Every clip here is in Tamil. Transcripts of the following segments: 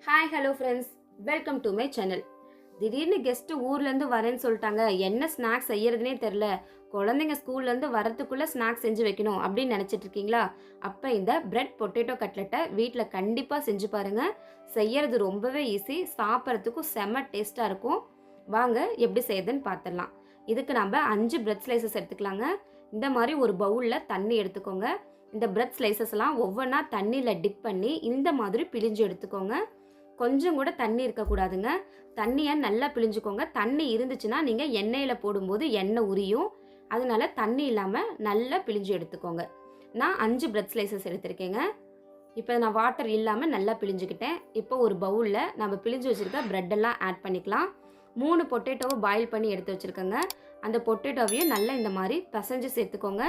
Hi hello friends, welcome to my channel. திடீர்னு கெஸ்ட்டு ஊர்லேருந்து வரேன்னு சொல்லிட்டாங்க. என்ன ஸ்நாக்ஸ் செய்யறதுனே தெரில. குழந்தைங்க ஸ்கூல்லேருந்து வரத்துக்குள்ளே ஸ்நாக்ஸ் செஞ்சு வைக்கணும் அப்படின்னு நினச்சிட்டு இருக்கீங்களா? அப்போ இந்த பிரெட் பொட்டேட்டோ கட்லெட்டை வீட்டில் கண்டிப்பாக செஞ்சு பாருங்கள். செய்யறது ரொம்பவே ஈஸி, சாப்பிட்றதுக்கும் செம்ம டேஸ்ட்டாக இருக்கும். வாங்க எப்படி செய்யுதுன்னு பார்த்துடலாம். இதுக்கு நம்ம 5 பிரெட் ஸ்லைசஸ் எடுத்துக்கலாங்க. இந்த மாதிரி ஒரு பவுலில் தண்ணி எடுத்துக்கோங்க. இந்த பிரெட் ஸ்லைசஸ்லாம் ஒவ்வொன்றா தண்ணியில் டிப் பண்ணி இந்த மாதிரி பிழிஞ்சு எடுத்துக்கோங்க. கொஞ்சம் கூட தண்ணி இருக்கக்கூடாதுங்க. தண்ணியை நல்லா பிழிஞ்சுக்கோங்க. தண்ணி இருந்துச்சுன்னா நீங்கள் எண்ணெயில் போடும்போது எண்ணெய் உரியும். அதனால தண்ணி இல்லாமல் நல்லா பிழிஞ்சு எடுத்துக்கோங்க. நான் 5 பிரெட் ஸ்லைசஸ் எடுத்திருக்கேங்க. இப்போ நான் வாட்டர் இல்லாமல் நல்லா பிழிஞ்சுக்கிட்டேன். இப்போ ஒரு பவுலில் நம்ம பிழிஞ்சு வச்சுருக்க ப்ரெட்டெல்லாம் ஆட் பண்ணிக்கலாம். 3 பொட்டேட்டோவை பாயில் பண்ணி எடுத்து வச்சுருக்கேங்க. அந்த பொட்டேட்டோவையும் நல்லா இந்த மாதிரி பிசைஞ்சு சேர்த்துக்கோங்க.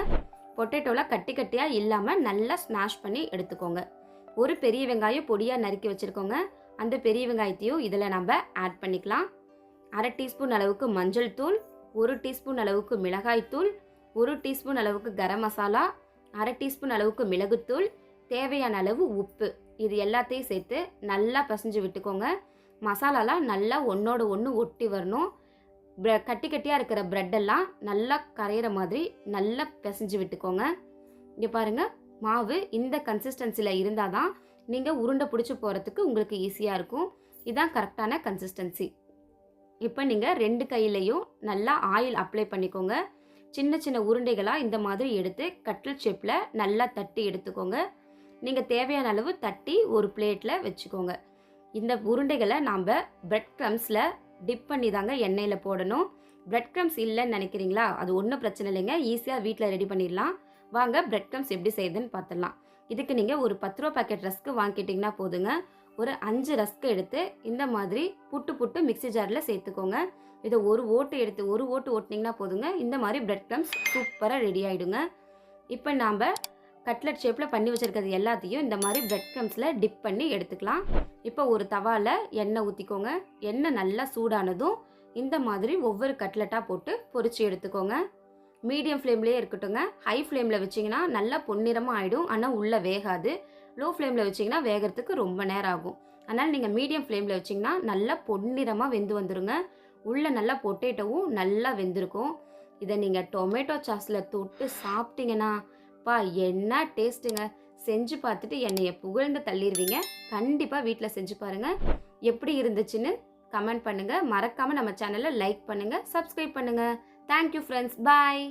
பொட்டேட்டோவில் கட்டி கட்டியாக இல்லாமல் நல்லா ஸ்மாஷ் பண்ணி எடுத்துக்கோங்க. ஒரு பெரிய வெங்காயம் பொடியாக நறுக்கி வச்சுருக்கோங்க. அந்த பெரிய வெங்காயத்தையும் இதில் நம்ம ஆட் பண்ணிக்கலாம். 1/2 டீஸ்பூன் அளவுக்கு மஞ்சள் தூள், 1 டீஸ்பூன் அளவுக்கு மிளகாய் தூள், 1 டீஸ்பூன் அளவுக்கு கரம் மசாலா, 1/2 டீஸ்பூன் அளவுக்கு மிளகுத்தூள், தேவையான அளவு உப்பு, இது எல்லாத்தையும் சேர்த்து நல்லா பிசைஞ்சு விட்டுக்கோங்க. மசாலாலாம் நல்லா ஒன்றோட ஒன்று ஒட்டி வரணும். கட்டி கட்டியாக இருக்கிற ப்ரெட்டெல்லாம் நல்லா கரையிற மாதிரி நல்லா பிசைஞ்சு விட்டுக்கோங்க. இங்கே பாருங்கள், மாவு இந்த கன்சிஸ்டன்சியில் இருந்தால் தான் நீங்கள் உருண்டை பிடிச்சி போகிறதுக்கு உங்களுக்கு ஈஸியாக இருக்கும். இதுதான் கரெக்டான கன்சிஸ்டன்சி. இப்போ நீங்கள் 2 கையிலையும் நல்லா ஆயில் அப்ளை பண்ணிக்கோங்க. சின்ன சின்ன உருண்டைகளாக இந்த மாதிரி எடுத்து கட்லெட் ஷேப்பில் நல்லா தட்டி எடுத்துக்கோங்க. நீங்கள் தேவையான அளவு தட்டி ஒரு பிளேட்டில் வச்சுக்கோங்க. இந்த உருண்டைகளை நாம் பிரெட் க்ரம்ஸில் டிப் பண்ணி தாங்க எண்ணெயில் போடணும். பிரெட் க்ரம்ஸ் இல்லைன்னு நினைக்கிறீங்களா? அது ஒன்றும் பிரச்சனை இல்லைங்க, ஈஸியாக வீட்டில் ரெடி பண்ணிடலாம். வாங்க பிரெட் க்ரம்ஸ் எப்படி செய்யுதுன்னு பார்த்துடலாம். இதுக்கு நீங்கள் ஒரு 10 ரூபா பேக்கெட் ரஸ்க்கு வாங்கிட்டிங்கன்னா போதுங்க. ஒரு 5 ரஸ்க்கு எடுத்து இந்த மாதிரி புட்டு மிக்ஸி ஜாரில் சேர்த்துக்கோங்க. இதை ஒரு ஓட்டு ஓட்டினீங்கன்னா போதுங்க. இந்த மாதிரி பிரெட் க்ரம்ஸ் சூப்பராக ரெடி ஆகிடுங்க. இப்போ நாம் கட்லெட் ஷேப்பில் பண்ணி வச்சுருக்கிறது எல்லாத்தையும் இந்த மாதிரி பிரெட் க்ரம்ஸில் டிப் பண்ணி எடுத்துக்கலாம். இப்போ ஒரு தவாவில் எண்ணெய் ஊற்றிக்கோங்க. எண்ணெய் நல்லா சூடானதும் இந்த மாதிரி ஒவ்வொரு கட்லெட்டாக போட்டு பொரிச்சு எடுத்துக்கோங்க. மீடியம் ஃப்ளேம்லேயே இருக்கட்டுங்க. ஹை ஃப்ளேமில் வச்சிங்கன்னா நல்லா பொன்னிறமாக ஆகிடும், ஆனால் உள்ளே வேகாது. லோ ஃப்ளேமில் வச்சிங்கன்னா வேகிறதுக்கு ரொம்ப நேரம் ஆகும். அதனால் நீங்கள் மீடியம் ஃப்ளேமில் வச்சிங்கன்னா நல்லா பொன்னிறமாக வெந்து வந்துடுங்க. உள்ளே நல்லா பொட்டேட்டோவும் நல்லா வெந்திருக்கும். இதை நீங்கள் டொமேட்டோ சாஸில் தொட்டு சாப்பிட்டீங்கன்னா என்ன டேஸ்ட்டுங்க. செஞ்சு பார்த்துட்டு என்னைய புகழ்ந்து தள்ளிடுவீங்க. கண்டிப்பாக வீட்டில் செஞ்சு பாருங்கள். எப்படி இருந்துச்சுன்னு கமெண்ட் பண்ணுங்கள். மறக்காமல் நம்ம சேனலை லைக் பண்ணுங்கள், சப்ஸ்கிரைப் பண்ணுங்கள். தேங்க்யூ ஃப்ரெண்ட்ஸ், பாய்.